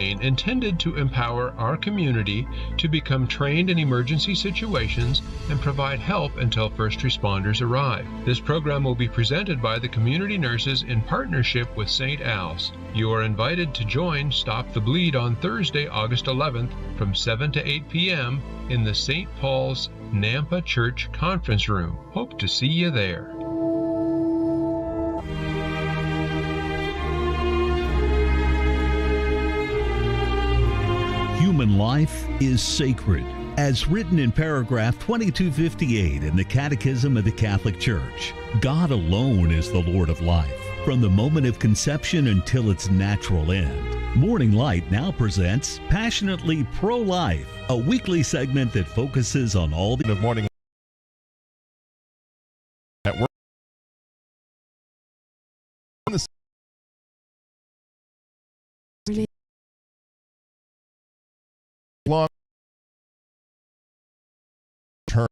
intended to empower our community to become trained in emergency situations and provide help until first responders arrive. This program will be presented by the community nurses in partnership with St. Al's. You are invited to join Stop the Bleed on Thursday, August 11th from 7 to 8 p.m. in the St. Paul's Nampa Church Conference Room. Hope to see you there. Human life is sacred, as written in paragraph 2258 in the Catechism of the Catholic Church. God alone is the Lord of life, from the moment of conception until its natural end. Morning Light now presents Passionately Pro-Life, a weekly segment that focuses on all the morning at work. Long term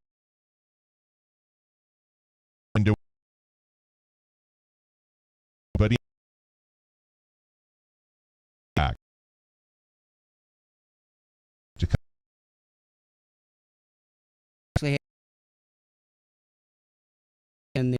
into but back to in the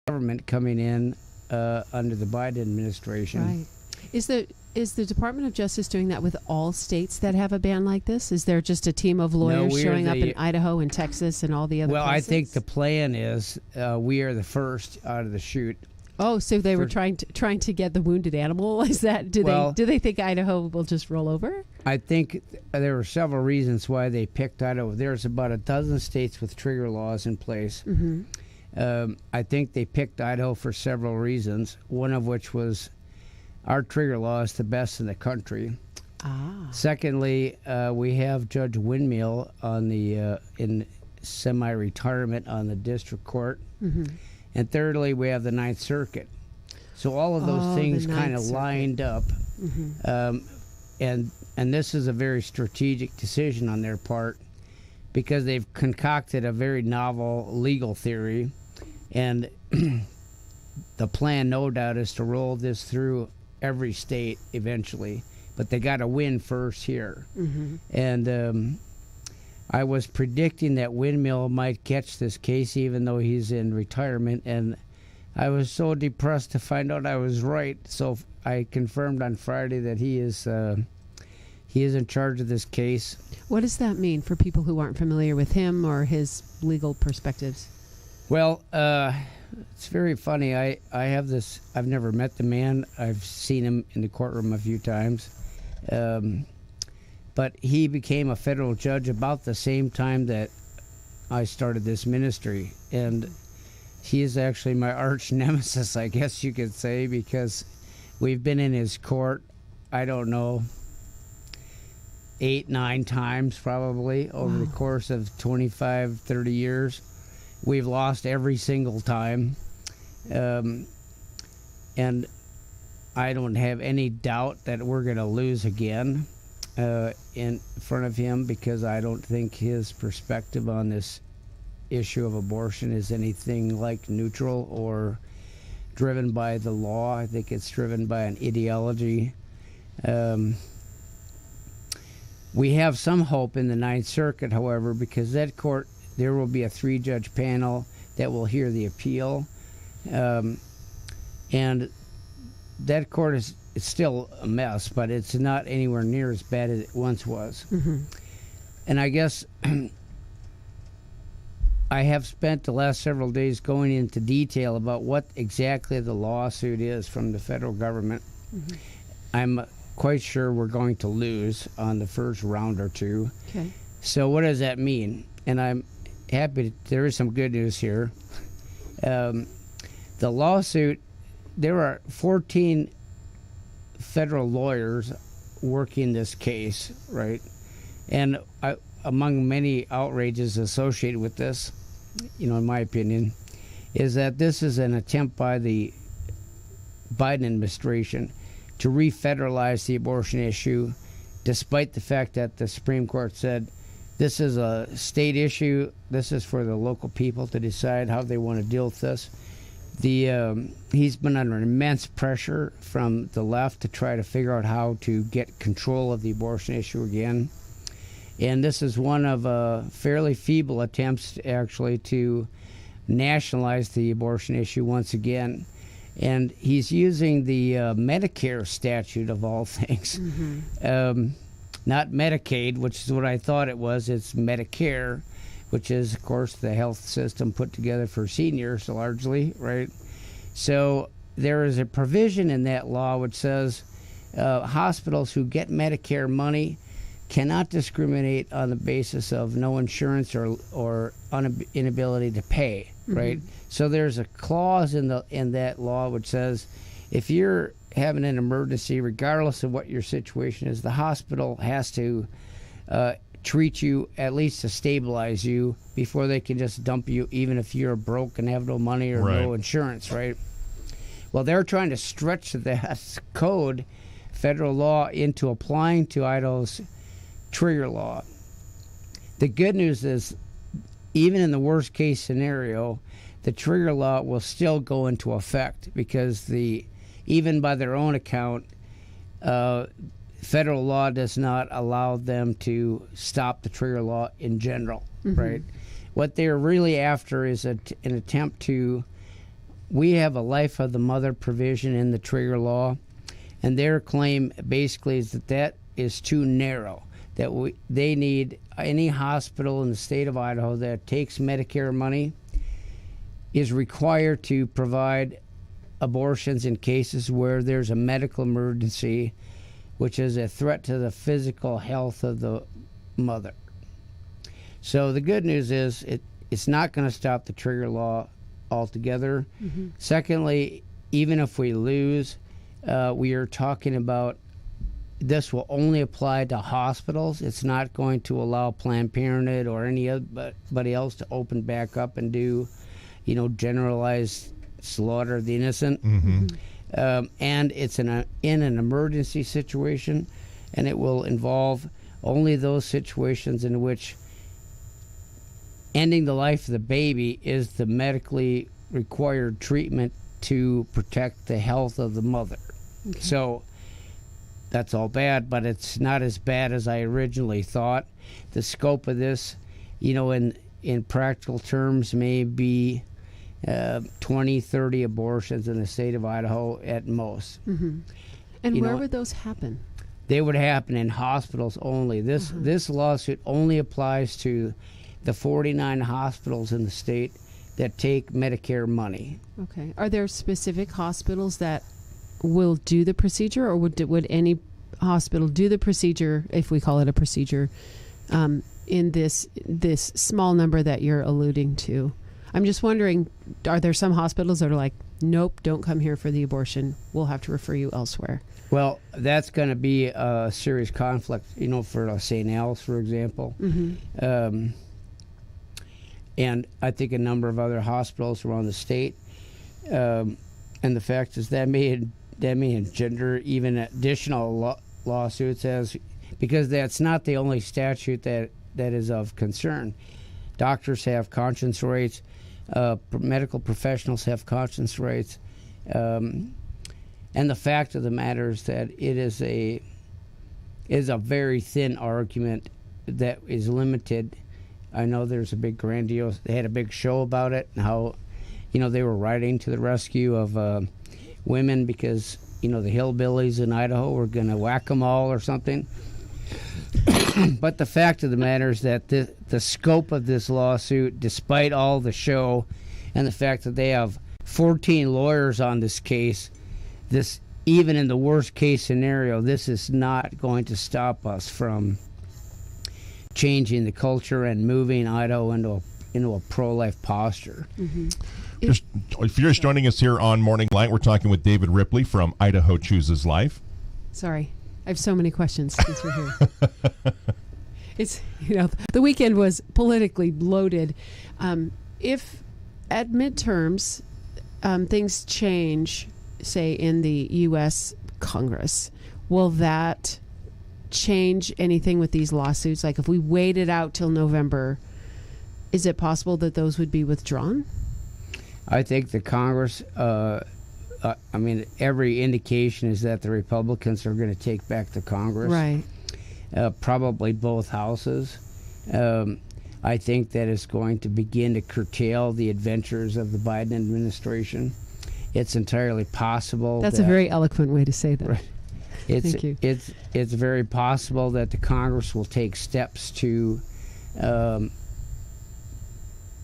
government coming in under the Biden administration. Right. Is the Department of Justice doing that with all states that have a ban like this? Is there just a team of lawyers showing up in Idaho and Texas and all the other places? Well, I think the plan is we are the first out of the chute. Oh, so they were trying to get the wounded animal? Is that do they think Idaho will just roll over? I think there were several reasons why they picked Idaho. There's about a dozen states with trigger laws in place. Mm-hmm. I think they picked Idaho for several reasons. One of which was our trigger law is the best in the country. Secondly, we have Judge Windmill on the in semi-retirement on the district court. Mm-hmm. And thirdly, we have the Ninth Circuit. So all of those things kind of lined up. Mm-hmm. And this is a very strategic decision on their part because they've concocted a very novel legal theory. And the plan, no doubt, is to roll this through every state eventually. But they got to win first here. Mm-hmm. And I was predicting that Windmill might catch this case even though he's in retirement, and I was so depressed to find out I was right. So I confirmed on Friday that he is in charge of this case. What does that mean for people who aren't familiar with him or his legal perspectives? Well, it's very funny. I have this. I've never met the man. I've seen him in the courtroom a few times. But he became a federal judge about the same time that I started this ministry. And he is actually my arch nemesis, I guess you could say, because we've been in his court, I don't know, 8-9 times probably over the course of 25, 30 years. We've lost every single time. And I don't have any doubt that we're going to lose again. In front of him, because I don't think his perspective on this issue of abortion is anything like neutral or driven by the law. I think it's driven by an ideology. We have some hope in the Ninth Circuit, however, because that court, there will be a 3-judge panel that will hear the appeal. And that court is still a mess, but it's not anywhere near as bad as it once was. Mm-hmm. And I guess I have spent the last several days going into detail about what exactly the lawsuit is from the federal government. Mm-hmm. I'm quite sure we're going to lose on the first round or two. Okay. So what does that mean? And I'm happy there is some good news here. The lawsuit, there are 14 federal lawyers working this case, right? And among many outrages associated with this, in my opinion, is that this is an attempt by the Biden administration to re-federalize the abortion issue, despite the fact that the Supreme Court said this is a state issue. This is for the local people to decide how they want to deal with this. He's been under immense pressure from the left to try to figure out how to get control of the abortion issue again. And this is one of fairly feeble attempts, actually, to nationalize the abortion issue once again. And he's using the Medicare statute, of all things. Not Medicaid, which is what I thought it was. It's Medicare, which is, of course, the health system put together for seniors largely, right? So there is a provision in that law which says hospitals who get Medicare money cannot discriminate on the basis of no insurance or inability to pay, right? So there's a clause in that law which says if you're having an emergency, regardless of what your situation is, the hospital has to treat you, at least to stabilize you, before they can just dump you, even if you're broke and have no money or no insurance, right? Well, they're trying to stretch that code, federal law, into applying to Idaho's trigger law. The good news is, even in the worst case scenario, the trigger law will still go into effect, because even by their own account, federal law does not allow them to stop the trigger law in general, right? What they're really after is an attempt to, we have a life of the mother provision in the trigger law, and their claim basically is that is too narrow, that they need any hospital in the state of Idaho that takes Medicare money is required to provide abortions in cases where there's a medical emergency, which is a threat to the physical health of the mother. So the good news is it's not going to stop the trigger law altogether. Secondly, even if we lose, we are talking about this will only apply to hospitals. It's not going to allow Planned Parenthood or anybody else to open back up and do, generalized slaughter of the innocent. And it's in an emergency situation, and it will involve only those situations in which ending the life of the baby is the medically required treatment to protect the health of the mother. So that's all bad, but it's not as bad as I originally thought. The scope of this, in practical terms, may be 20, 30 abortions in the state of Idaho at most. And where would those happen? They would happen in hospitals only. This lawsuit only applies to the 49 hospitals in the state that take Medicare money. Okay. Are there specific hospitals that will do the procedure, or would any hospital do the procedure, if we call it a procedure, in this small number that you're alluding to? I'm just wondering, are there some hospitals that are like, nope, don't come here for the abortion, we'll have to refer you elsewhere? Well, that's going to be a serious conflict, for St. Al's, for example. And I think a number of other hospitals around the state. And the fact is that may engender even additional lawsuits, because that's not the only statute that is of concern. Doctors have conscience rights. Medical professionals have conscience rights. And the fact of the matter is that it is a very thin argument that is limited. I know there's a big grandiose, they had a big show about it, and how, they were riding to the rescue of women because, the hillbillies in Idaho were going to whack them all or something. But the fact of the matter is that the scope of this lawsuit, despite all the show and the fact that they have 14 lawyers on this case, even in the worst case scenario, this is not going to stop us from changing the culture and moving Idaho into a pro-life posture. If you're just joining us here on Morning Light, we're talking with David Ripley from Idaho Chooses Life. Sorry, I have so many questions since we're here. It's, the weekend was politically loaded. if at midterms things change, say in the U.S. Congress, will that change anything with these lawsuits? Like if we waited out till November, is it possible that those would be withdrawn? I think the Congress, every indication is that the Republicans are going to take back the Congress. Right. Probably both houses. I think that it's going to begin to curtail the adventures of the Biden administration. It's entirely possible. That's a very eloquent way to say that. Right. Thank you. It's very possible that the Congress will take steps to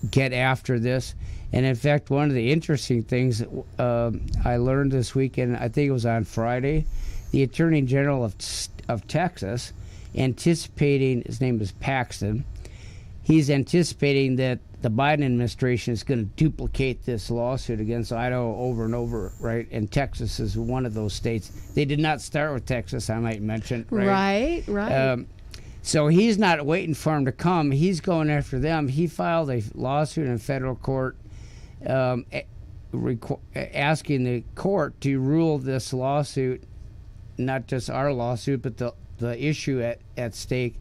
get after this. And in fact, one of the interesting things I learned this weekend, I think it was on Friday, the Attorney General of Texas, anticipating, his name is Paxton, he's anticipating that the Biden administration is going to duplicate this lawsuit against Idaho over and over, right? And Texas is one of those states. They did not start with Texas, I might mention. Right. So he's not waiting for him to come. He's going after them. He filed a lawsuit in federal court asking the court to rule this lawsuit, not just our lawsuit, but the issue at stake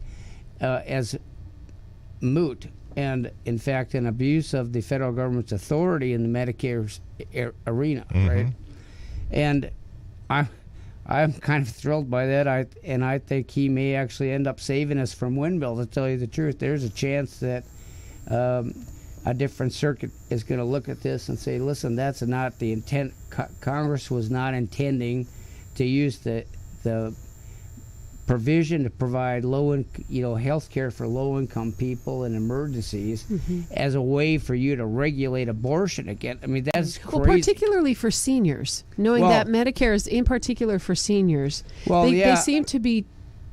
as moot. And, in fact, an abuse of the federal government's authority in the Medicare arena, right? And I'm kind of thrilled by that. I think he may actually end up saving us from windmill, to tell you the truth. There's a chance that a different circuit is going to look at this and say, listen, that's not the intent. Congress was not intending to use the provision to provide health care for low-income people in emergencies as a way for you to regulate abortion again. I mean, that's crazy. Well, particularly for seniors, knowing that Medicare is in particular for seniors. They seem to be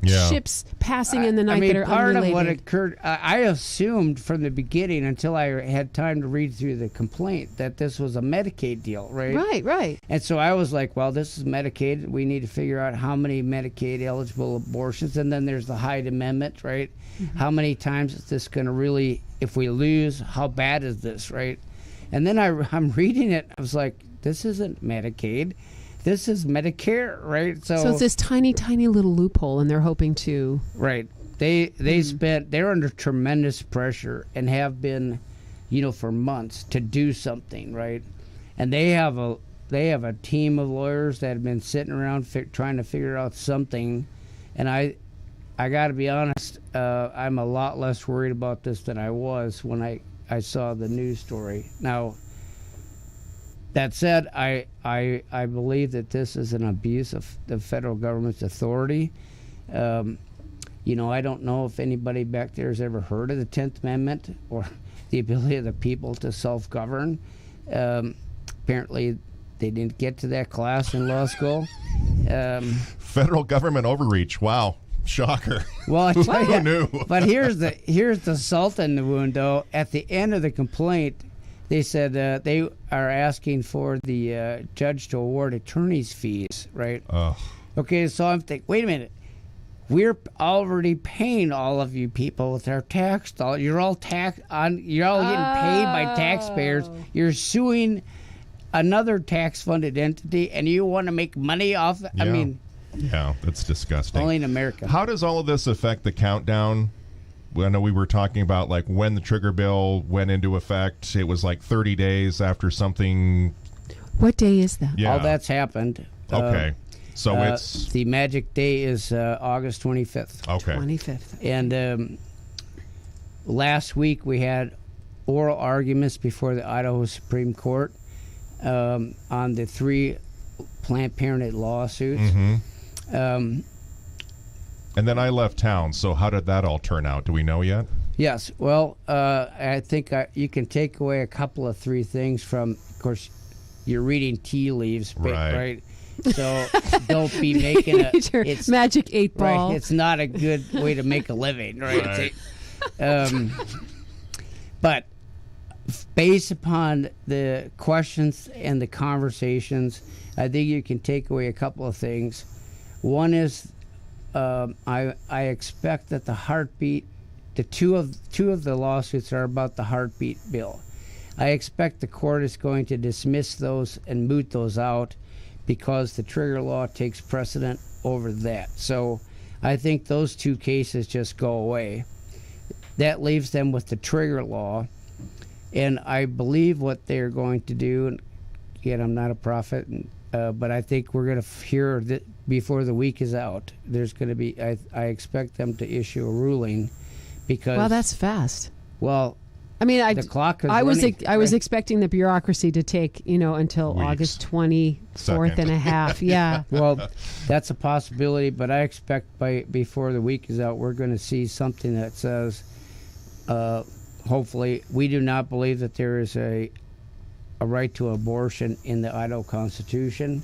ships passing in the night that are part unrelated. of what occurred, I assumed from the beginning, until I had time to read through the complaint, that this was a Medicaid deal, right? Right. And so I was like, well, this is Medicaid. We need to figure out how many Medicaid-eligible abortions. And then there's the Hyde Amendment, right? How many times is this going to really, if we lose, how bad is this, right? And then I'm reading it. I was like, this isn't Medicaid. This is Medicare, right? So it's this tiny, tiny little loophole, and they're hoping to... Right. They're under tremendous pressure and have been, for months to do something, right? And they have a team of lawyers that have been sitting around trying to figure out something. And I got to be honest, I'm a lot less worried about this than I was when I saw the news story. Now, that said, I believe that this is an abuse of the federal government's authority. I don't know if anybody back there has ever heard of the 10th Amendment or the ability of the people to self-govern. Apparently, they didn't get to that class in law school. Federal government overreach. Wow. Shocker. Well, I tell you, who knew? But here's the salt in the wound, though. At the end of the complaint, they said they are asking for the judge to award attorney's fees, right? Okay, so I'm thinking, wait a minute. We're already paying all of you people with our tax dollars. You're all getting paid by taxpayers. You're suing another tax-funded entity, and you want to make money off it? Yeah. Yeah, that's disgusting. Only in America. How does all of this affect the countdown? I know we were talking about like when the trigger bill went into effect. It was like 30 days after something. What day is that? Yeah. All that's happened. Okay. So it's... The magic day is August 25th. Okay. 25th. And last week we had oral arguments before the Idaho Supreme Court on the 3 Planned Parenthood lawsuits. And then I left town, so how did that all turn out? Do we know yet? Yes. Well, I think you can take away a couple of 3 things from, of course, you're reading tea leaves, right? So don't be making it's magic 8 ball. Right, it's not a good way to make a living, right? But based upon the questions and the conversations, I think you can take away a couple of things. One is I expect that the heartbeat, the two of the lawsuits are about the heartbeat bill. I expect the court is going to dismiss those and moot those out because the trigger law takes precedent over that. So I think those two cases just go away. That leaves them with the trigger law. And I believe what they're going to do, and again, I'm not a prophet, but I think we're going to hear that before the week is out. There's going to be, I expect them to issue a ruling because... Well, that's fast. Well, I mean, the clock is I was running, I was expecting the bureaucracy to take, until Weeks. August 24th and a half. Yeah. Well, that's a possibility, but I expect before the week is out, we're going to see something that says, hopefully, we do not believe that there is a right to abortion in the Idaho Constitution.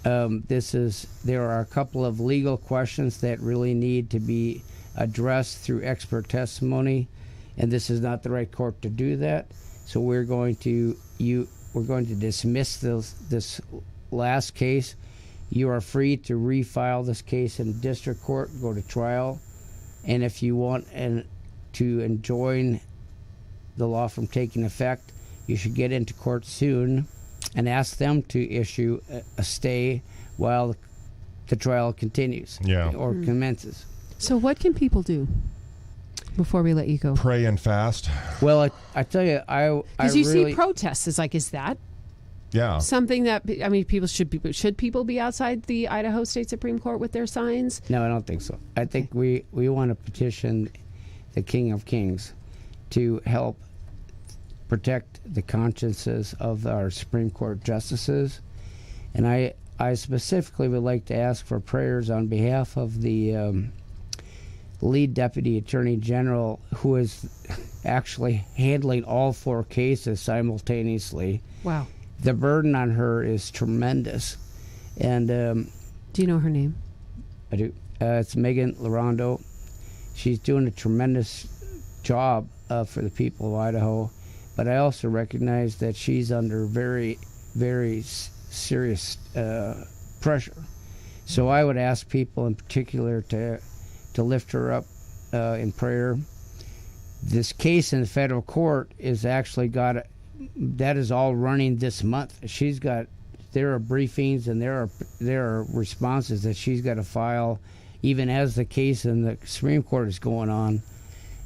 There are a couple of legal questions that really need to be addressed through expert testimony, and this is not the right court to do that. So we're going to dismiss this last case. You are free to refile this case in district court, go to trial, and if you want to enjoin the law from taking effect, you should get into court soon and ask them to issue a stay while the trial continues or commences. So what can people do before we let you go? Pray and fast. Well, I tell you, because you see protests. Is is that something that, I mean, should people be outside the Idaho State Supreme Court with their signs? No, I don't think so. I think we want to petition the King of Kings to help protect the consciences of our Supreme Court justices. And I specifically would like to ask for prayers on behalf of the lead Deputy Attorney General, who is actually handling all 4 cases simultaneously. Wow. The burden on her is tremendous. And do you know her name? I do. It's Megan Larondo. She's doing a tremendous job for the people of Idaho, but I also recognize that she's under very, very serious pressure. So I would ask people in particular to lift her up in prayer. This case in the federal court is actually that is all running this month. There are briefings and there are responses that she's got to file even as the case in the Supreme Court is going on.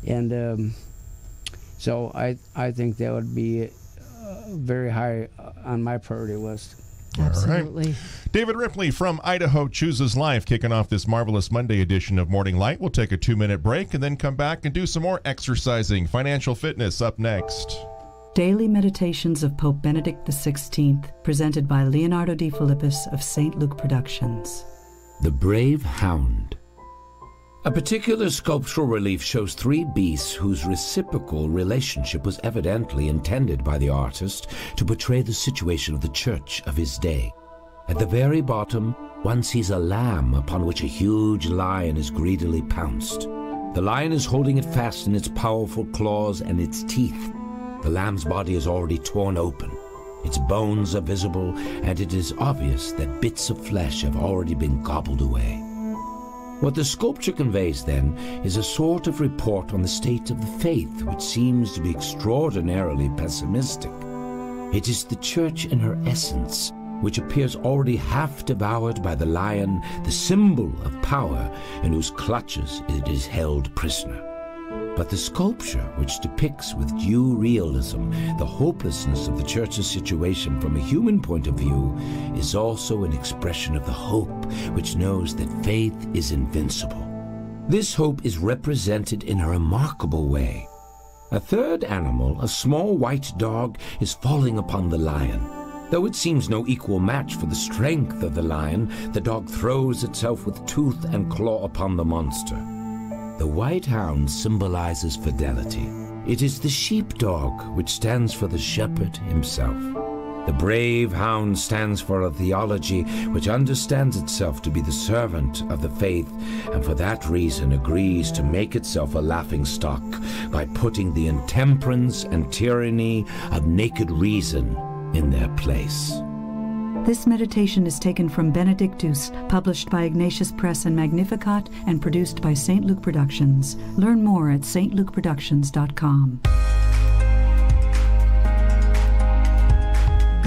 And so I think that would be very high on my priority list. Absolutely. All right. David Ripley from Idaho Chooses Life kicking off this marvelous Monday edition of Morning Light. We'll take a 2-minute break and then come back and do some more exercising. Financial fitness up next. Daily Meditations of Pope Benedict XVI, presented by Leonardo D. Philippus of St. Luke Productions. The Brave Hound. A particular sculptural relief shows 3 beasts whose reciprocal relationship was evidently intended by the artist to portray the situation of the church of his day. At the very bottom, one sees a lamb upon which a huge lion is greedily pounced. The lion is holding it fast in its powerful claws and its teeth. The lamb's body is already torn open. Its bones are visible, and it is obvious that bits of flesh have already been gobbled away. What the sculpture conveys, then, is a sort of report on the state of the faith, which seems to be extraordinarily pessimistic. It is the church in her essence, which appears already half devoured by the lion, the symbol of power, in whose clutches it is held prisoner. But the sculpture, which depicts with due realism the hopelessness of the church's situation from a human point of view, is also an expression of the hope which knows that faith is invincible. This hope is represented in a remarkable way. A third animal, a small white dog, is falling upon the lion. Though it seems no equal match for the strength of the lion, the dog throws itself with tooth and claw upon the monster. The white hound symbolizes fidelity. It is the sheepdog which stands for the shepherd himself. The brave hound stands for a theology which understands itself to be the servant of the faith, and for that reason agrees to make itself a laughingstock by putting the intemperance and tyranny of naked reason in their place. This meditation is taken from Benedictus, published by Ignatius Press and Magnificat, and produced by St. Luke Productions. Learn more at stlukeproductions.com.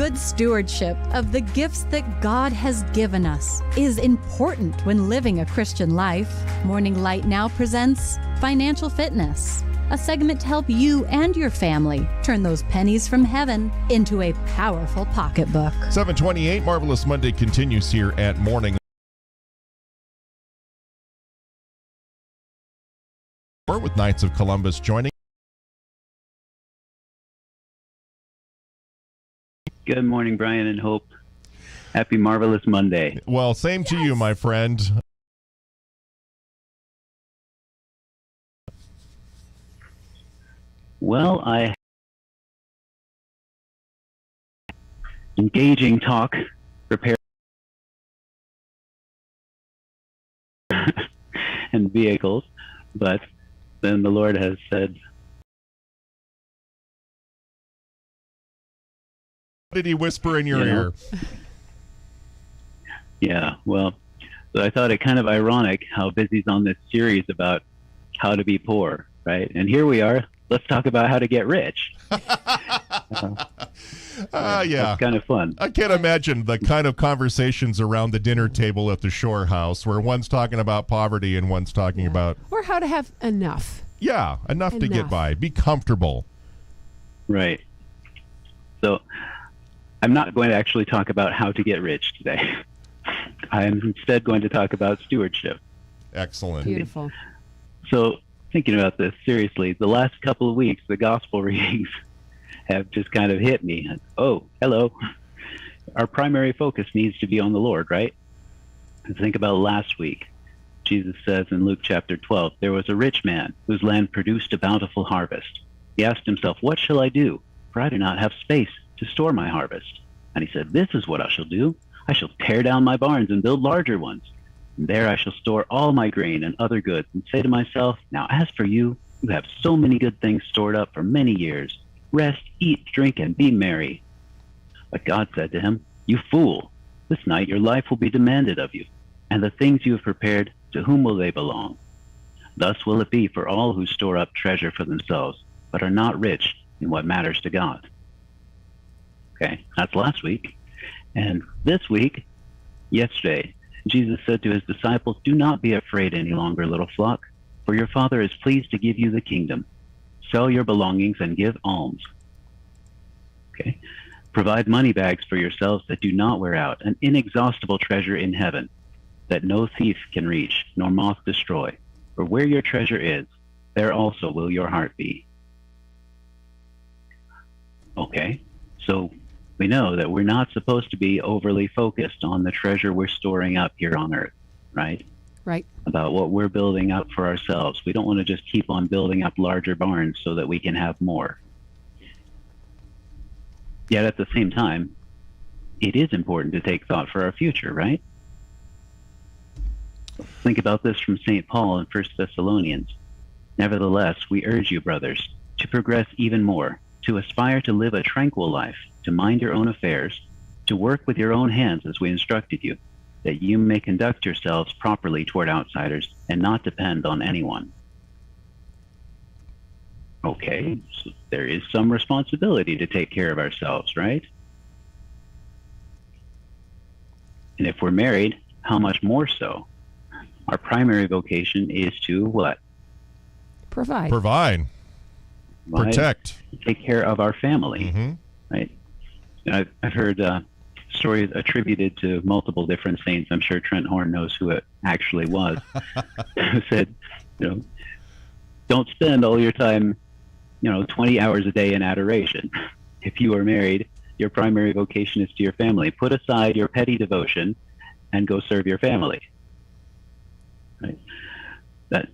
Good stewardship of the gifts that God has given us is important when living a Christian life. Morning Light now presents Financial Fitness, a segment to help you and your family turn those pennies from heaven into a powerful pocketbook. 728 Marvelous Monday continues here at Morning with Knights of Columbus joining. Good morning, Brian and Hope. Happy Marvelous Monday. Well, same to you, my friend. Well, engaging talk, repair, and vehicles, but then the Lord has said, what did he whisper in your ear? Yeah, well, so I thought it kind of ironic how Busy's on this series about how to be poor, right? And here we are. Let's talk about how to get rich. Yeah. It's kind of fun. I can't imagine the kind of conversations around the dinner table at the Shore House where one's talking about poverty and one's talking about... Or how to have enough. Yeah, enough to get by. Be comfortable. Right. So I'm not going to actually talk about how to get rich today. I am instead going to talk about stewardship. Excellent. Beautiful. So thinking about this seriously, the last couple of weeks, the gospel readings have just kind of hit me. Oh, hello. Our primary focus needs to be on the Lord, right? And think about last week. Jesus says in Luke chapter 12, there was a rich man whose land produced a bountiful harvest. He asked himself, what shall I do? For I do not have space to store my harvest. And he said, this is what I shall do. I shall tear down my barns and build larger ones. And there I shall store all my grain and other goods, and say to myself, now as for you, you have so many good things stored up for many years. Rest, eat, drink, and be merry. But God said to him, you fool, this night your life will be demanded of you, and the things you have prepared, to whom will they belong? Thus will it be for all who store up treasure for themselves, but are not rich in what matters to God. Okay, that's last week. And this week, yesterday, Jesus said to his disciples, do not be afraid any longer, little flock, for your Father is pleased to give you the kingdom. Sell your belongings and give alms. Okay. Provide money bags for yourselves that do not wear out, an inexhaustible treasure in heaven, that no thief can reach, nor moth destroy. For where your treasure is, there also will your heart be. Okay, so we know that we're not supposed to be overly focused on the treasure we're storing up here on earth, right? Right. About what we're building up for ourselves. We don't want to just keep on building up larger barns so that we can have more. Yet at the same time, it is important to take thought for our future, right? Think about this from St. Paul in 1 Thessalonians. Nevertheless, we urge you, brothers, to progress even more, to aspire to live a tranquil life, to mind your own affairs, to work with your own hands as we instructed you, that you may conduct yourselves properly toward outsiders and not depend on anyone. Okay, so there is some responsibility to take care of ourselves, right? And if we're married, how much more so? Our primary vocation is to what? Provide. Protect. Take care of our family, right? I've heard stories attributed to multiple different saints. I'm sure Trent Horn knows who it actually was. Who said, don't spend all your time, 20 hours a day in adoration. If you are married, your primary vocation is to your family. Put aside your petty devotion and go serve your family. Right? That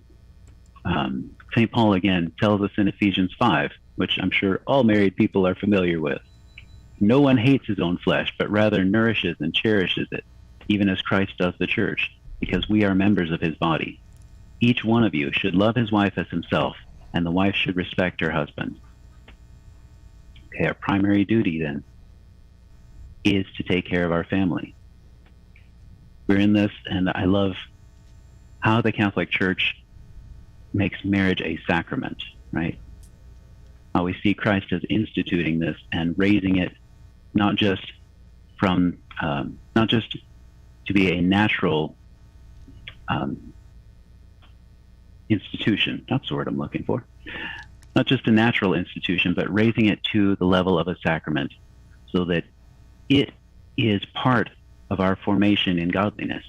St. Paul again tells us in Ephesians 5, which I'm sure all married people are familiar with. No one hates his own flesh, but rather nourishes and cherishes it, even as Christ does the church, because we are members of his body. Each one of you should love his wife as himself, and the wife should respect her husband. Okay, our primary duty then is to take care of our family. We're in this, and I love how the Catholic Church makes marriage a sacrament, right? How we see Christ as instituting this and raising it not just to be a natural institution. That's the word I'm looking for. Not just a natural institution, but raising it to the level of a sacrament, so that it is part of our formation in godliness.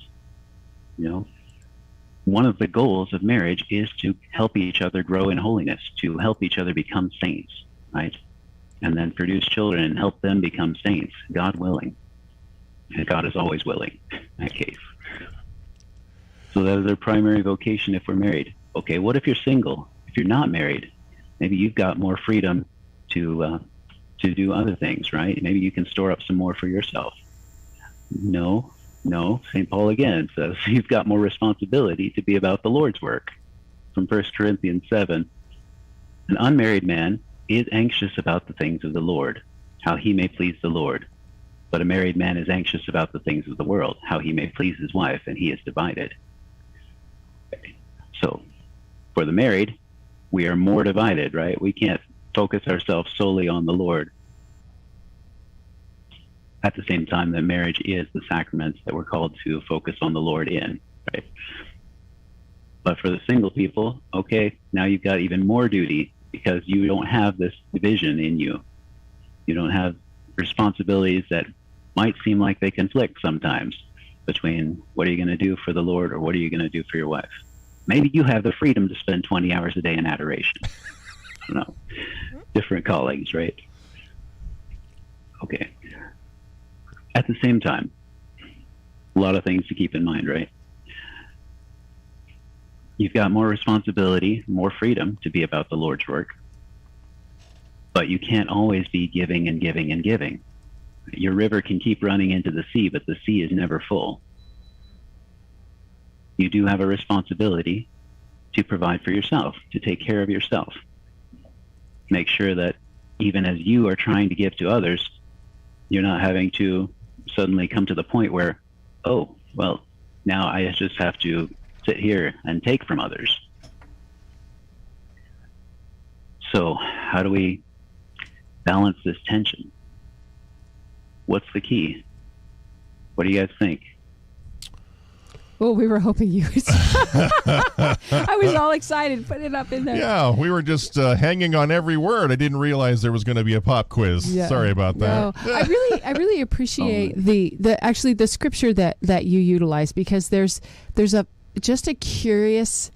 One of the goals of marriage is to help each other grow in holiness, to help each other become saints, right? And then produce children and help them become saints, God willing. And God is always willing in that case. So that is our primary vocation if we're married. Okay, what if you're single? If you're not married, maybe you've got more freedom to do other things, right? Maybe you can store up some more for yourself. No, St. Paul again says you've got more responsibility to be about the Lord's work. From 1 Corinthians 7, an unmarried man is anxious about the things of the Lord, how he may please the Lord. But a married man is anxious about the things of the world, how he may please his wife, and he is divided. Okay. So, for the married, we are more divided, right? We can't focus ourselves solely on the Lord. At the same time that marriage is the sacrament that we're called to focus on the Lord in, right? But for the single people, okay, now you've got even more duty because you don't have this division in you. You don't have responsibilities that might seem like they conflict sometimes between what are you going to do for the Lord or what are you going to do for your wife. Maybe you have the freedom to spend 20 hours a day in adoration. I don't know. Different callings, right? Okay. At the same time, a lot of things to keep in mind, right? You've got more responsibility, more freedom to be about the Lord's work, but you can't always be giving and giving and giving. Your river can keep running into the sea, but the sea is never full. You do have a responsibility to provide for yourself, to take care of yourself. Make sure that even as you are trying to give to others, you're not having to suddenly come to the point where, oh, well, now I just have to sit here and take from others. So how do we balance this tension? What's the key? What do you guys think? Well, we were hoping you would. I was all excited, put it up in there. Yeah, we were just hanging on every word. I didn't realize there was going to be a pop quiz. Yeah. Sorry about that. No, I really appreciate the scripture that you utilize, because there's just a curious,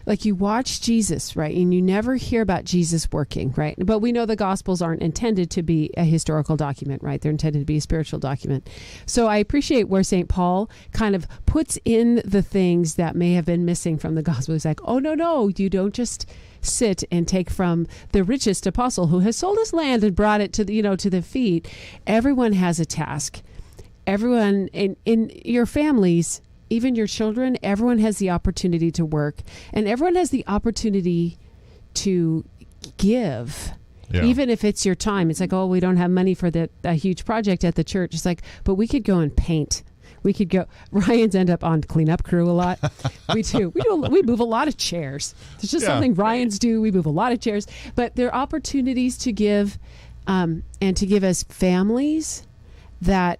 like, you watch Jesus, right? And you never hear about Jesus working, right? But we know the Gospels aren't intended to be a historical document, right? They're intended to be a spiritual document. So I appreciate where St. Paul kind of puts in the things that may have been missing from the Gospel. He's like, oh, no, you don't just sit and take from the richest apostle who has sold his land and brought it to the feet. Everyone has a task. Everyone in your families, even your children, everyone has the opportunity to work, and everyone has the opportunity to give. Yeah. Even if it's your time. It's like, oh, we don't have money for a huge project at the church. It's like, but we could go and paint. We could go. Ryan's end up on cleanup crew a lot. We do. We move a lot of chairs. It's just something Ryan's do. We move a lot of chairs. But there are opportunities to give, and to give as families that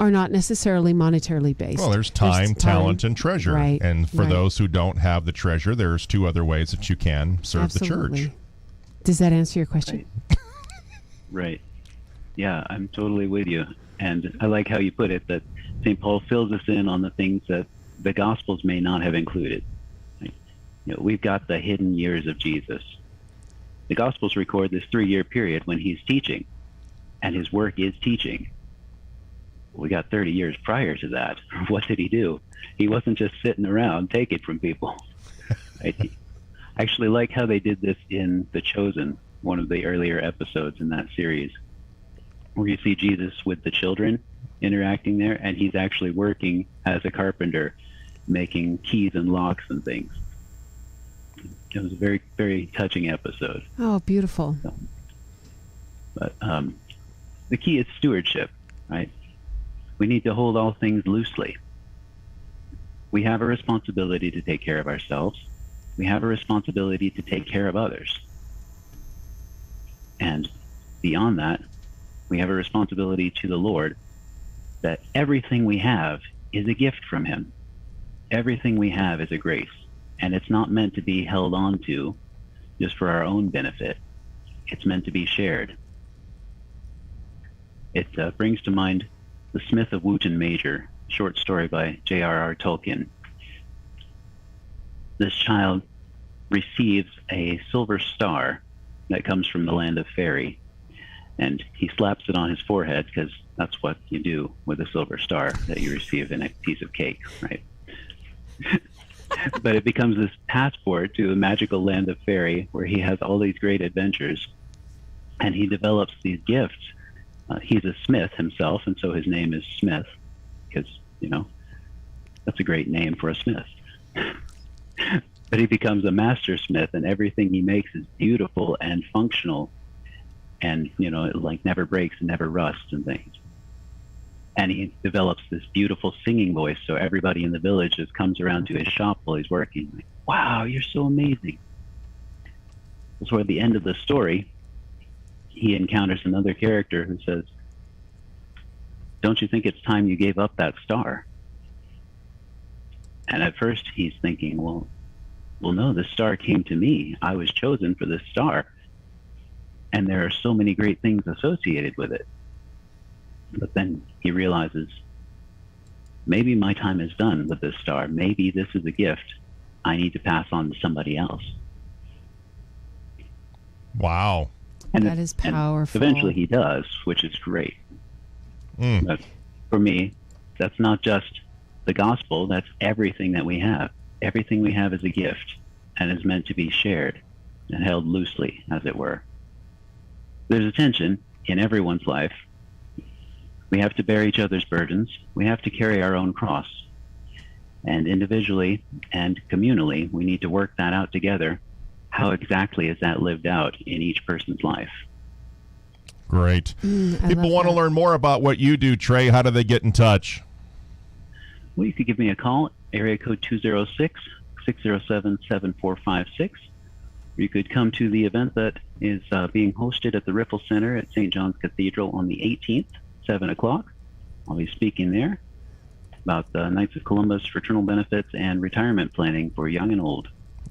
are not necessarily monetarily based. Well, there's time, talent, and treasure. Right, and for those who don't have the treasure, there's two other ways that you can serve the church. Does that answer your question? Right. Yeah, I'm totally with you. And I like how you put it, that St. Paul fills us in on the things that the Gospels may not have included. We've got the hidden years of Jesus. The Gospels record this 3-year period when he's teaching, and his work is teaching. We got 30 years prior to that. What did he do? He wasn't just sitting around taking from people. Right? I actually like how they did this in The Chosen, one of the earlier episodes in that series, where you see Jesus with the children interacting there, and he's actually working as a carpenter, making keys and locks and things. It was a very, very touching episode. Oh, beautiful. But the key is stewardship, right? We need to hold all things loosely. We have a responsibility to take care of ourselves. We have a responsibility to take care of others. And beyond that, we have a responsibility to the Lord that everything we have is a gift from him. Everything we have is a grace, and it's not meant to be held on to just for our own benefit. It's meant to be shared. It brings to mind the Smith of Wooten Major, short story by J.R.R. Tolkien. This child receives a silver star that comes from the land of Fairy, and he slaps it on his forehead because that's what you do with a silver star that you receive in a piece of cake, right? But it becomes this passport to the magical land of Fairy where he has all these great adventures, and he develops these gifts. He's a smith himself, and so his name is Smith because, that's a great name for a smith. But he becomes a master smith, and everything he makes is beautiful and functional, and it like never breaks and never rusts and things. And he develops this beautiful singing voice, so everybody in the village just comes around to his shop while he's working. Like, wow, you're so amazing. So at the end of the story, he encounters another character who says, "Don't you think it's time you gave up that star?" And at first he's thinking, well, no, the star came to me. I was chosen for this star. And there are so many great things associated with it. But then he realizes, maybe my time is done with this star. Maybe this is a gift I need to pass on to somebody else. Wow. And that is powerful. And eventually he does, which is great. But for me, that's not just the gospel, that's everything that we have. Everything we have is a gift and is meant to be shared and held loosely, as it were. There's a tension in everyone's life. We have to bear each other's burdens. We have to carry our own cross. And individually and communally, we need to work that out together. How exactly is that lived out in each person's life? Great. People want to learn more about what you do, Trey. How do they get in touch? Well, you could give me a call, area code 206-607-7456. Or you could come to the event that is being hosted at the Riffle Center at St. John's Cathedral on the 18th, 7 o'clock. I'll be speaking there about the Knights of Columbus fraternal benefits and retirement planning for young and old.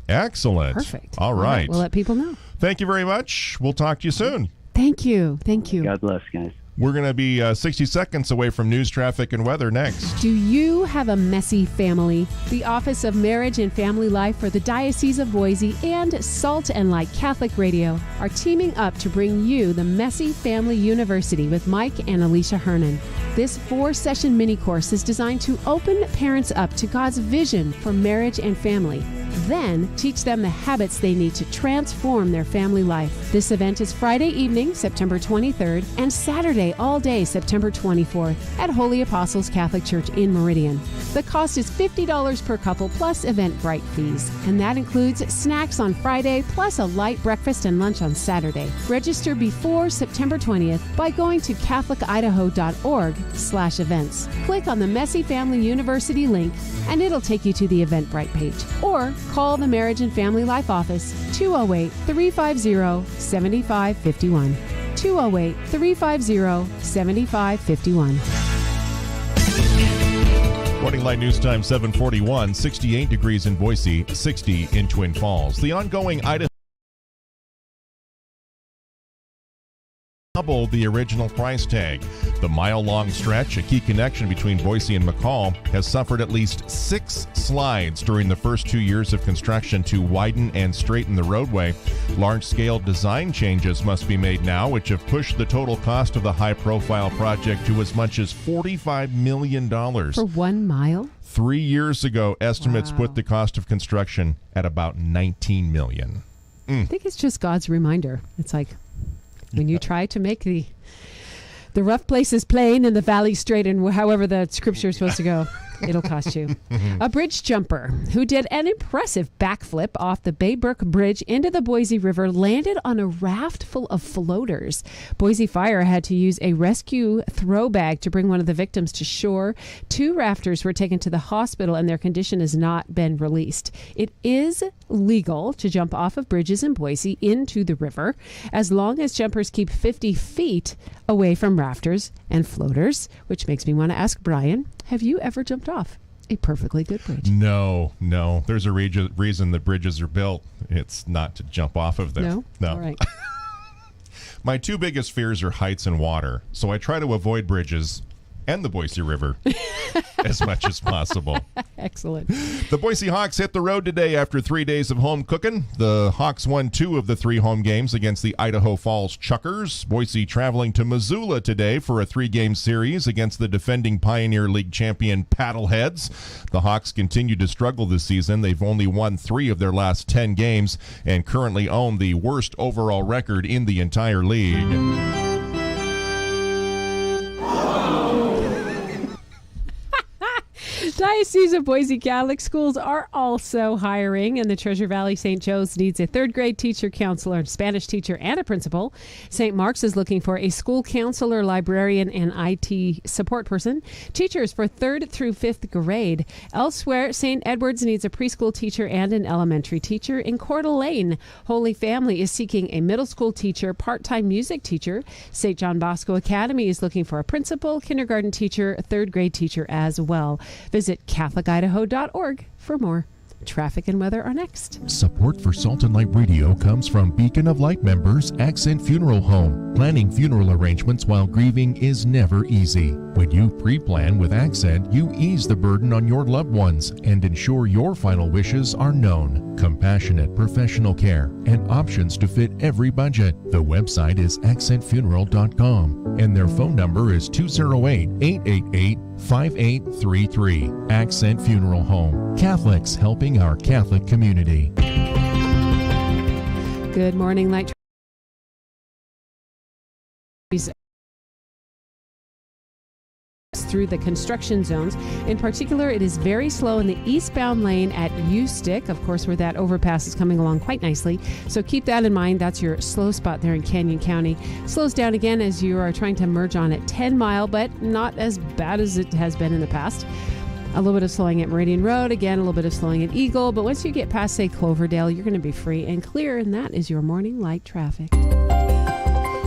Excellent. Perfect. All right. We'll let people know. Thank you very much. We'll talk to you soon. Thank you. Thank you. God bless, guys. We're going to be 60 seconds away from news, traffic, and weather next. Do you have a messy family? The Office of Marriage and Family Life for the Diocese of Boise and Salt and Light Catholic Radio are teaming up to bring you the Messy Family University with Mike and Alicia Hernan. This 4-session mini course is designed to open parents up to God's vision for marriage and family. Then teach them the habits they need to transform their family life. This event is Friday evening, September 23rd, and Saturday all day, September 24th, at Holy Apostles Catholic Church in Meridian. The cost is $50 per couple plus Eventbrite fees, and that includes snacks on Friday plus a light breakfast and lunch on Saturday. Register before September 20th by going to catholicidaho.org/events. Click on the Messy Family University link, and it'll take you to the Eventbrite page. Or call the Marriage and Family Life office, 208-350-7551. 208-350-7551. Morning Light News Time 7:41, 68 degrees in Boise, 60 in Twin Falls. The ongoing Idaho doubled the original price tag. The mile-long stretch, a key connection between Boise and McCall, has suffered at least 6 slides during the first 2 years of construction to widen and straighten the roadway. Large-scale design changes must be made now, which have pushed the total cost of the high-profile project to as much as $45 million. For 1 mile? 3 years ago, estimates put the cost of construction at about $19 million. I think it's just God's reminder. It's like, when you try to make the rough places plain and the valley straight, and however the scripture is supposed to go. It'll cost you. A bridge jumper who did an impressive backflip off the Baybrook Bridge into the Boise River landed on a raft full of floaters. Boise Fire had to use a rescue throw bag to bring one of the victims to shore. 2 rafters were taken to the hospital and their condition has not been released. It is legal to jump off of bridges in Boise into the river as long as jumpers keep 50 feet away from rafters and floaters, which makes me want to ask Brian, have you ever jumped off a perfectly good bridge? No. There's a reason that bridges are built. It's not to jump off of them. No. All right. My 2 biggest fears are heights and water, so I try to avoid bridges and the Boise River as much as possible. Excellent. The Boise Hawks hit the road today after 3 days of home cooking. The Hawks won 2 of the 3 home games against the Idaho Falls Chuckers. Boise traveling to Missoula today for a 3-game series against the defending Pioneer League champion Paddleheads. The Hawks continue to struggle this season. They've only won 3 of their last 10 games and currently own the worst overall record in the entire league. Diocese of Boise Catholic schools are also hiring, and the Treasure Valley St. Joe's needs a 3rd grade teacher, counselor, Spanish teacher, and a principal. St. Mark's is looking for a school counselor, librarian, and IT support person. Teachers for 3rd through 5th grade. Elsewhere, St. Edward's needs a preschool teacher and an elementary teacher. In Coeur d'Alene, Holy Family is seeking a middle school teacher, part-time music teacher. St. John Bosco Academy is looking for a principal, kindergarten teacher, a 3rd grade teacher as well. Visit CatholicIdaho.org for more. Traffic and weather are next. Support for Salt and Light Radio comes from Beacon of Light members Accent Funeral Home. Planning funeral arrangements while grieving is never easy. When you pre-plan with Accent, you ease the burden on your loved ones and ensure your final wishes are known. Compassionate professional care and options to fit every budget. The website is accentfuneral.com and their phone number is 208-888-5833. Accent Funeral Home. Catholics helping our Catholic community. Good morning, Light. Through the construction zones. In particular, it is very slow in the eastbound lane at U-Stick, of course, where that overpass is coming along quite nicely. So keep that in mind. That's your slow spot there in Canyon County. Slows down again as you are trying to merge on at 10 Mile, but not as bad as it has been in the past. A little bit of slowing at Meridian Road. Again, a little bit of slowing at Eagle. But once you get past, say, Cloverdale, you're going to be free and clear. And that is your morning light traffic.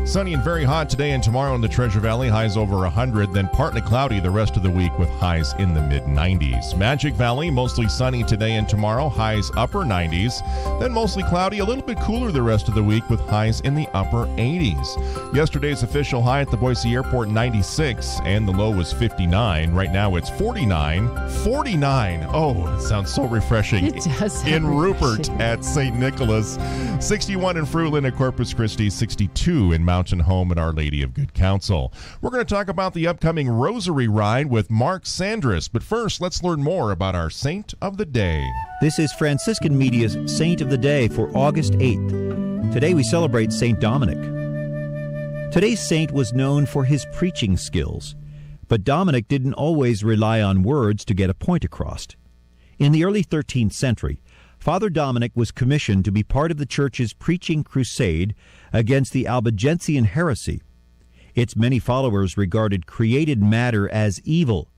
Sunny and very hot today and tomorrow in the Treasure Valley, highs over 100, then partly cloudy the rest of the week with highs in the mid-90s. Magic Valley, mostly sunny today and tomorrow, highs upper 90s, then mostly cloudy, a little bit cooler the rest of the week with highs in the upper 80s. Yesterday's official high at the Boise Airport, 96, and the low was 59. Right now it's 49. 49! Oh, it sounds so refreshing. It does. In Rupert at St. Nicholas, 61 in Fruitland at Corpus Christi, 62 in Mountain Home at Our Lady of Good Counsel. We're going to talk about the upcoming Rosary Ride with Mark Sandris, but first, let's learn more about our Saint of the Day. This is Franciscan Media's Saint of the Day for August 8th. Today we celebrate Saint Dominic. Today's saint was known for his preaching skills, but Dominic didn't always rely on words to get a point across. In the early 13th century, Father Dominic was commissioned to be part of the Church's preaching crusade against the Albigensian heresy. Its many followers regarded created matter as evil.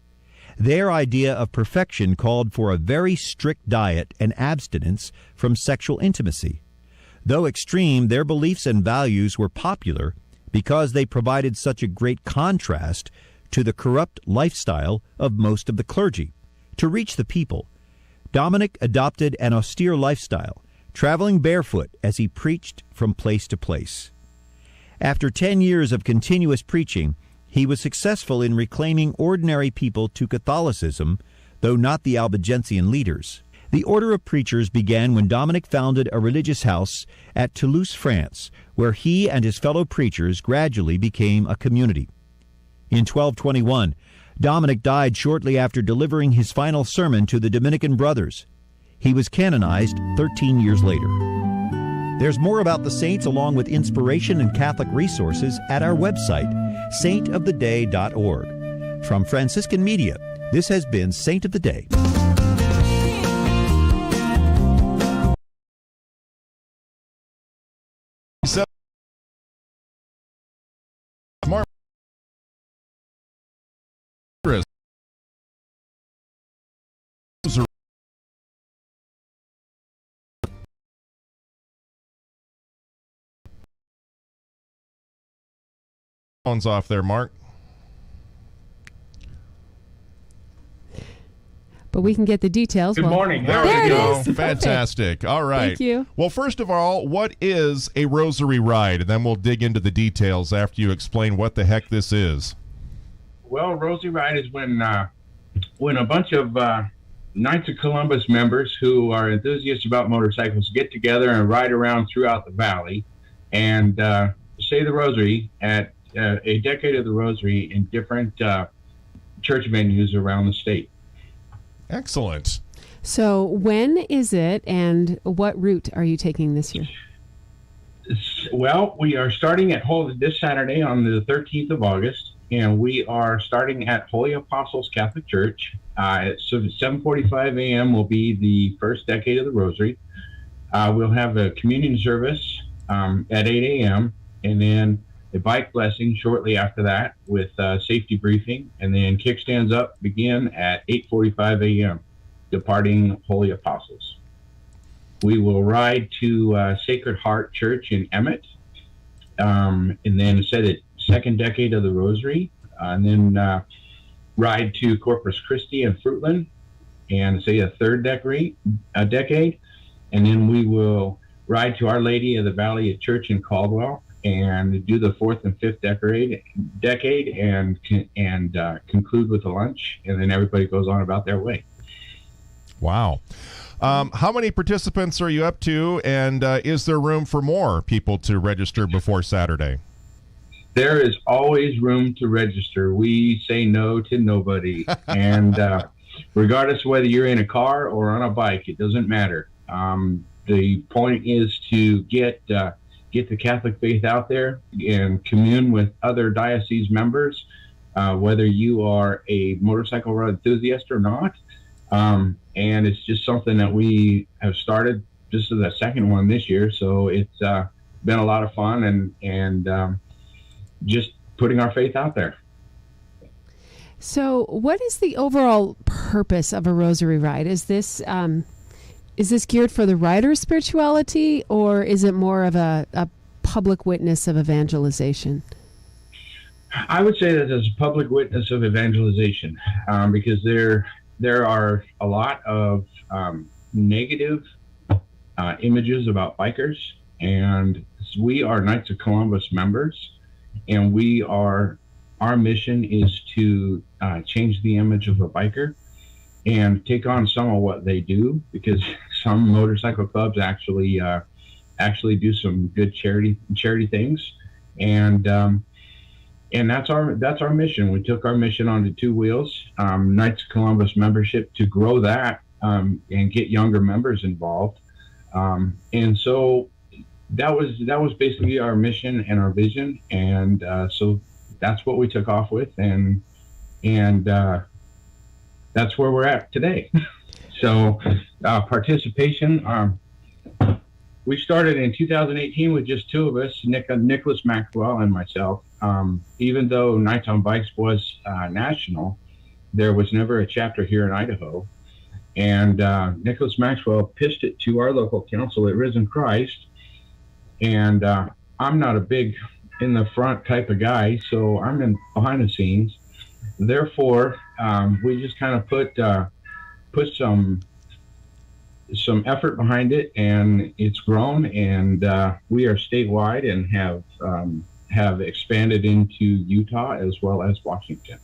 Their idea of perfection called for a very strict diet and abstinence from sexual intimacy. Though extreme, their beliefs and values were popular because they provided such a great contrast to the corrupt lifestyle of most of the clergy. To reach the people, Dominic adopted an austere lifestyle, traveling barefoot as he preached from place to place. After 10 years of continuous preaching, he was successful in reclaiming ordinary people to Catholicism, though not the Albigensian leaders. The order of preachers began when Dominic founded a religious house at Toulouse, France, where he and his fellow preachers gradually became a community. In 1221, Dominic died shortly after delivering his final sermon to the Dominican brothers. He was canonized 13 years later. There's more about the saints along with inspiration and Catholic resources at our website, saintoftheday.org. From Franciscan Media, This has been Saint of the Day. Phone's off there, Mark. But we can get the details. Good morning. There There we it go. is. Fantastic. All right. Thank you. Well, first of all, what is a Rosary Ride? And then we'll dig into the details after you explain what the heck this is. Well, Rosary Ride is when a bunch of Knights of Columbus members who are enthusiasts about motorcycles get together and ride around throughout the valley and say the Rosary at a decade of the Rosary in different church venues around the state. Excellent. So when is it, and what route are you taking this year? Well, we are starting at this Saturday on the 13th of August, and we are starting at Holy Apostles Catholic Church. So 7:45 a.m. will be the first decade of the Rosary. We'll have a communion service at 8 a.m., and then a bike blessing shortly after that with safety briefing, and then kickstands up begin at 8:45 a.m., departing Holy Apostles. We will ride to Sacred Heart Church in Emmett, and then set at second decade of the Rosary, and then ride to Corpus Christi and Fruitland, and say a third decade, and then we will ride to Our Lady of the Valley at Church in Caldwell, and do the fourth and fifth decade, and conclude with a lunch, and then everybody goes on about their way. Wow. How many participants are you up to, and is there room for more people to register before Saturday? There is always room to register. We say no to nobody, and regardless of whether you're in a car or on a bike, it doesn't matter. The point is to get the Catholic faith out there and commune with other diocese members, whether you are a motorcycle ride enthusiast or not. And it's just something that we have started. This is the second one this year, so it's been a lot of fun and just putting our faith out there. So what is the overall purpose of a Rosary Ride? Is this geared for the rider's spirituality, or is it more of a public witness of evangelization? I would say that it's a public witness of evangelization, because there are a lot of negative images about bikers, and we are Knights of Columbus members, and our mission is to change the image of a biker and take on some of what they do, because some motorcycle clubs actually do some good charity things, and that's our mission. We took our mission onto two wheels, Knights of Columbus membership, to grow that and get younger members involved, and so that was basically our mission and our vision, and so that's what we took off with, and that's where we're at today. So participation, we started in 2018 with just two of us, Nicholas Maxwell and myself. Even though Knights on Bikes was national, there was never a chapter here in Idaho. And Nicholas Maxwell pitched it to our local council at Risen Christ. And I'm not a big in the front type of guy, so I'm in behind the scenes. Therefore, we just kind of put some effort behind it, and it's grown, and we are statewide and have expanded into Utah as well as Washington.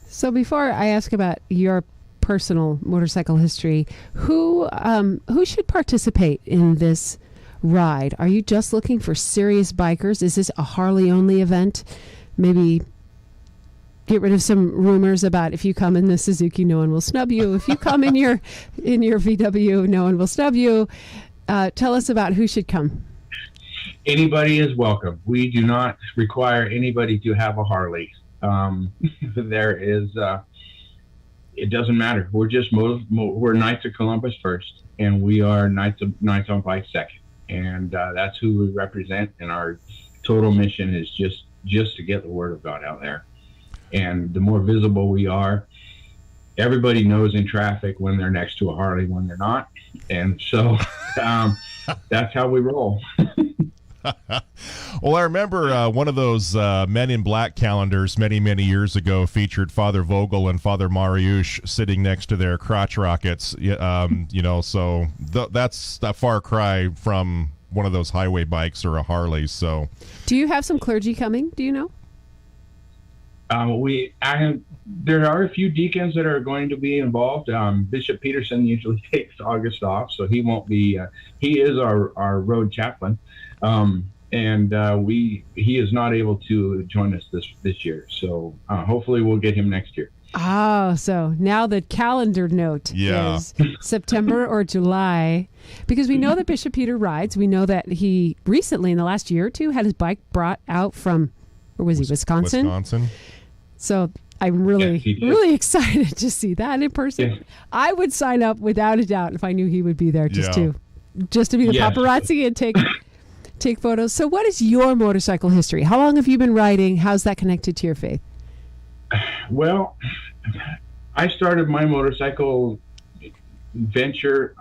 So before I ask about your personal motorcycle history, who should participate in this ride? Are you just looking for serious bikers? Is this a Harley only event? Maybe get rid of some rumors about if you come in the Suzuki, no one will snub you. If you come in your VW, no one will snub you. Tell us about who should come. Anybody is welcome. We do not require anybody to have a Harley. There is it doesn't matter. We're just we're Knights of Columbus first, and we are Knights on Bike second, and that's who we represent. And our total mission is just to get the word of God out there. And the more visible we are, everybody knows in traffic when they're next to a Harley, when they're not. And so that's how we roll. Well, I remember one of those Men in Black calendars many, many years ago featured Father Vogel and Father Mariusz sitting next to their crotch rockets. So that's a far cry from one of those highway bikes or a Harley. So, do you have some clergy coming? Do you know? There are a few deacons that are going to be involved. Bishop Peterson usually takes August off, so he won't be. He is our road chaplain, and he is not able to join us this year. So hopefully we'll get him next year. Oh, so now the calendar note is September or July, because we know that Bishop Peter rides. We know that he recently, in the last year or two, had his bike brought out from, where was he, Wisconsin? Wisconsin. So I'm really excited to see that in person. Yeah. I would sign up without a doubt if I knew he would be there just to be the paparazzi and take photos. So what is your motorcycle history? How long have you been riding? How's that connected to your faith? Well, I started my motorcycle venture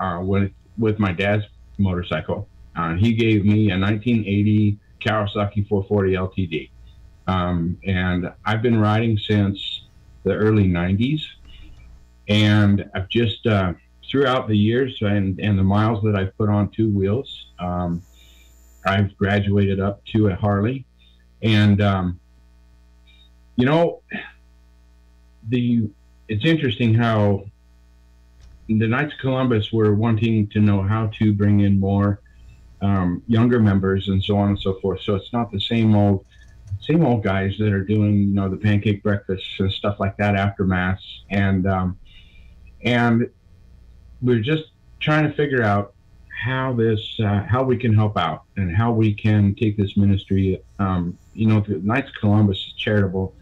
with my dad's motorcycle. He gave me a 1980 Kawasaki 440 LTD. And I've been riding since the early 90s. And I've just, throughout the years and the miles that I've put on two wheels, I've graduated up to a Harley. And, it's interesting how the Knights of Columbus were wanting to know how to bring in more younger members and so on and so forth. So it's not the same old guys that are doing, the pancake breakfasts and stuff like that after Mass. And we're just trying to figure out how we can help out and how we can take this ministry. The Knights of Columbus is a charitable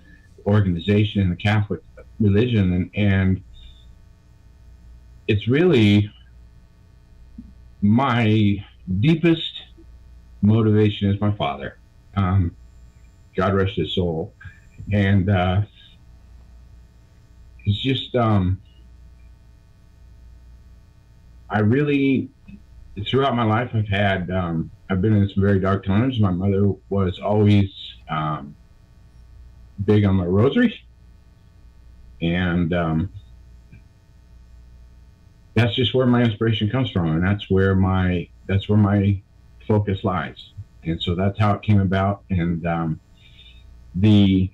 organization in the Catholic religion, and it's really my deepest motivation is my father. God rest his soul. And it's just, I really, throughout my life, I've been in some very dark times. My mother was always big on my rosary. And that's just where my inspiration comes from. And that's where my focus lies. And so that's how it came about. And the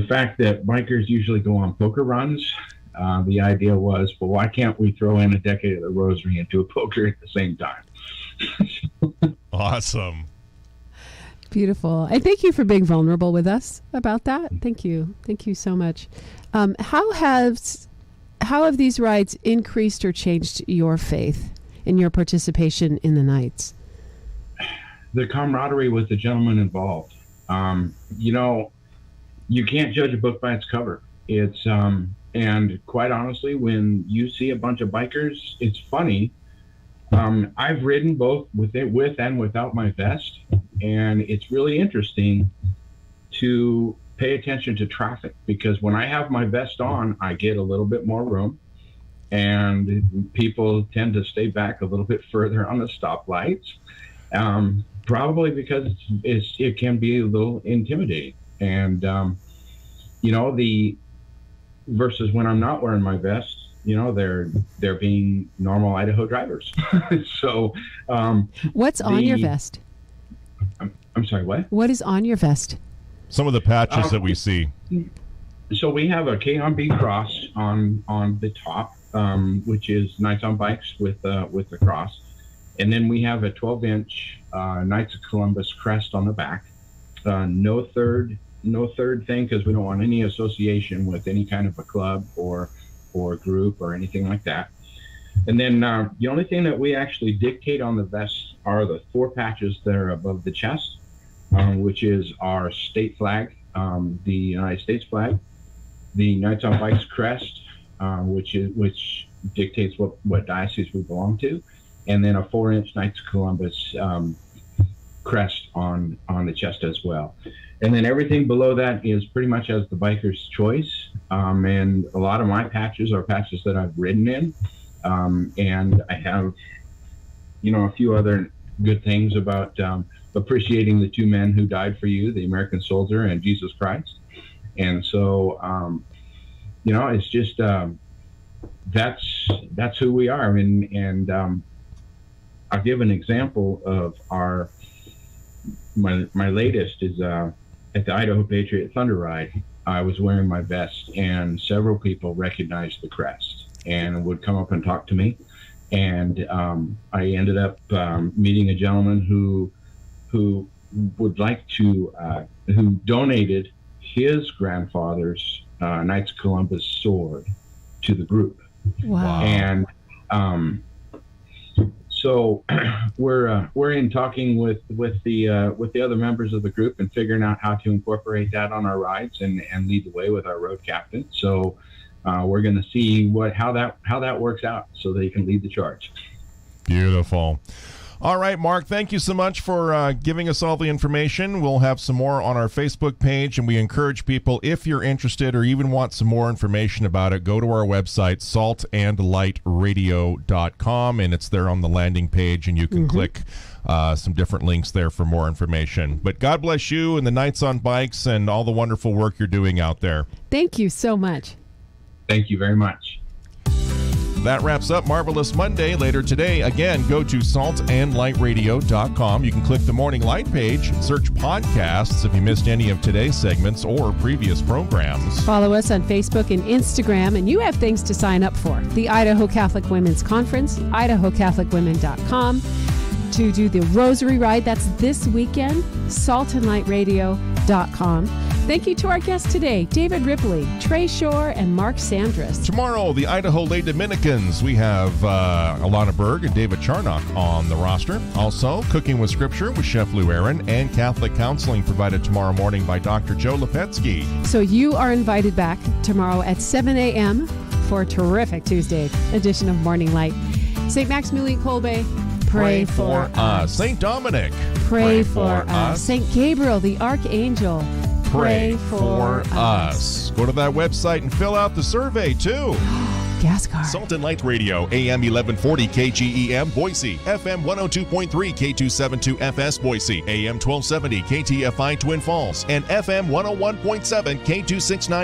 fact that bikers usually go on poker runs, the idea was, well, why can't we throw in a decade of the rosary into a poker at the same time? Awesome. Beautiful. I thank you for being vulnerable with us about that. Thank you. Thank you so much. How have these rides increased or changed your faith in your participation in the Knights? The camaraderie with the gentlemen involved. You can't judge a book by its cover. It's and quite honestly, when you see a bunch of bikers, it's funny. I've ridden both with and without my vest, and it's really interesting to pay attention to traffic, because when I have my vest on, I get a little bit more room, and people tend to stay back a little bit further on the stoplights. Probably because it can be a little intimidating. And, the versus when I'm not wearing my vest, they're being normal Idaho drivers. So, what's on your vest? I'm sorry, what? What is on your vest? Some of the patches that we see. So we have a K-on-B cross on the top, which is Knights on Bikes with the cross. And then we have a 12-inch Knights of Columbus crest on the back. No third thing, because we don't want any association with any kind of a club or group or anything like that. And then the only thing that we actually dictate on the vest are the 4 patches that are above the chest, which is our state flag, the United States flag, the Knights on Bikes crest, which dictates what diocese we belong to, and then a 4-inch Knights of Columbus crest on the chest as well. And then everything below that is pretty much as the biker's choice. And a lot of my patches are patches that I've ridden in. And I have, a few other good things about appreciating the two men who died for you, the American soldier and Jesus Christ. And so, it's just, that's who we are. And I'll give an example of my latest is at the Idaho Patriot Thunder Ride. I was wearing my vest, and several people recognized the crest and would come up and talk to me. And I ended up meeting a gentleman who would like to who donated his grandfather's Knights of Columbus sword to the group. Wow! And so we're in talking with the other members of the group and figuring out how to incorporate that on our rides and lead the way with our road captain. So we're going to see how that works out so they can lead the charge. Beautiful. All right, Mark, thank you so much for giving us all the information. We'll have some more on our Facebook page, and we encourage people, if you're interested or even want some more information about it, go to our website, saltandlightradio.com, and it's there on the landing page, and you can click some different links there for more information. But God bless you and the Knights on Bikes and all the wonderful work you're doing out there. Thank you so much. Thank you very much. That wraps up Marvelous Monday. Later today, again, go to saltandlightradio.com. You can click the Morning Light page and search podcasts if you missed any of today's segments or previous programs. Follow us on Facebook and Instagram, and you have things to sign up for. The Idaho Catholic Women's Conference, idahocatholicwomen.com. To do the Rosary Ride, that's this weekend, saltandlightradio.com. Thank you to our guests today, David Ripley, Trey Shore, and Mark Sandris. Tomorrow, the Idaho Lay Dominicans. We have Alana Berg and David Charnock on the roster. Also, Cooking with Scripture with Chef Lou Aaron, and Catholic counseling provided tomorrow morning by Dr. Joe Lepetsky. So you are invited back tomorrow at 7 a.m. for a terrific Tuesday edition of Morning Light. St. Maximilian Kolbe, pray for us. St. Dominic, pray for us. St. Gabriel, the Archangel, pray for us. Go to that website and fill out the survey, too. Gas card. Salt and Light Radio, AM 1140 KGEM, Boise, FM 102.3 K272 FS, Boise, AM 1270 KTFI, Twin Falls, and FM 101.7 K269